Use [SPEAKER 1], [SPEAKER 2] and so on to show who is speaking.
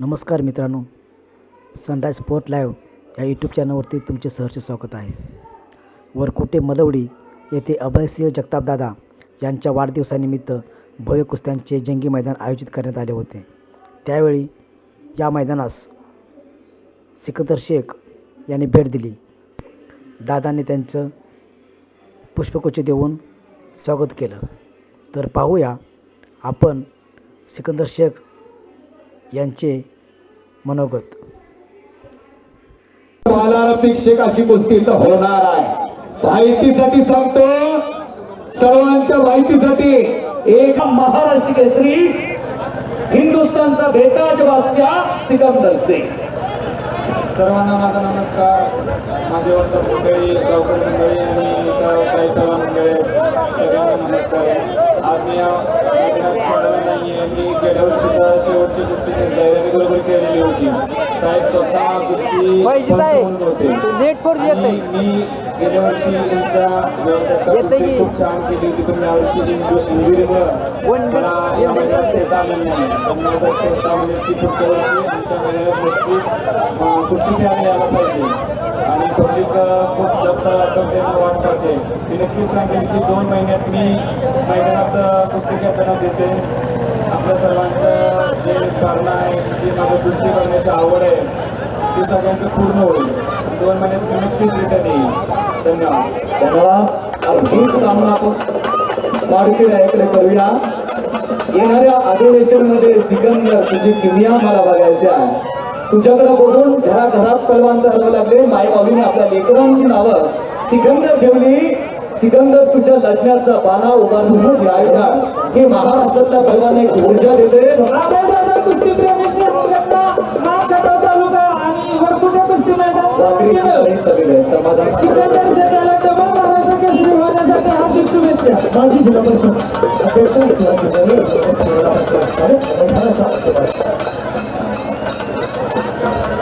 [SPEAKER 1] नमस्कार मित्रांनो, sunrise sport live या यूट्यूब चॅनलवरती तुमचे सहर्ष स्वागत आहे. वरकुटे मलवडी येथे अभयसिंह जगतापदादा यांच्या वाढदिवसानिमित्त भव्य कुस्त्यांचे जंगी मैदान आयोजित करण्यात आले होते. त्यावेळी या मैदानास सिकंदर शेख यांनी भेट दिली. दादांनी त्यांचं पुष्पगुच्छ देऊन स्वागत केलं. तर पाहूया आपण सिकंदर शेख यांचे मनोगत.
[SPEAKER 2] शिक्षक अशी कुस्ती तर होणार आहे. माहितीसाठी सांगतो, सर्वांच्या माहितीसाठी, एक
[SPEAKER 3] महाराष्ट्र केसरी हिंदुस्थानचा बेताज वास्त्या सिकंदर शेख.
[SPEAKER 2] सर्वांना माझा नमस्कार. माझे वस्ताद मंडळी, गावकर मंडळी आणि काही तरुण मंडळी, सगळ्यांना नमस्कार. आज मी या मैदानात पडलेला नाहीये. मी गेल्या वर्षीचा शेवटची कुस्ती जाहिराती बरोबर केलेली होती. साहेब स्वतः कुस्ती पंच होते आणि मी गेल्या वर्षी तुमच्या व्यवस्थेत कुस्ती खूप छान केली होती. पण यावर्षी इंजुरीमुळे मला या मैदानात खेळता आलं नाही. पण माझा स्वतः म्हणजे की पुढच्या वर्षी आमच्या मैदानात नक्की कुस्ती खेळायला यायला पाहिजे आणि पब्लिक खूप जास्त आठवतेनं वाट पाहते. मी नक्कीच सांगेन की 2 महिन्यात मी मैदानात कुस्ती खेळताना दिसेल. आपल्या सर्वांचं जे कारण आहे की माझं कुस्ती करण्याची आवड आहे ती सगळ्यांचं पूर्ण होईल. 2 महिन्यात मी नक्कीच रिटर्न येईल. धन्यवाद.
[SPEAKER 3] धन्यवाद. हीच कामना आपण मारुती रायाकडे करूया. येणाऱ्या अधिवेशनमध्ये सिकंदर तुझी किमया मला बघायची आहे. तुझ्याकडे बघून घराघरात पलवान करावं लागले. मायबाबीने आपल्या लेकरांची नावं सिकंदर ठेवली. सिकंदर तुझ्या लढण्याचा बाणा उभारून हे महाराष्ट्रातल्या पलवान एक ऊर्जा देते.
[SPEAKER 4] माझी जिल्हा परिषद अध्यक्ष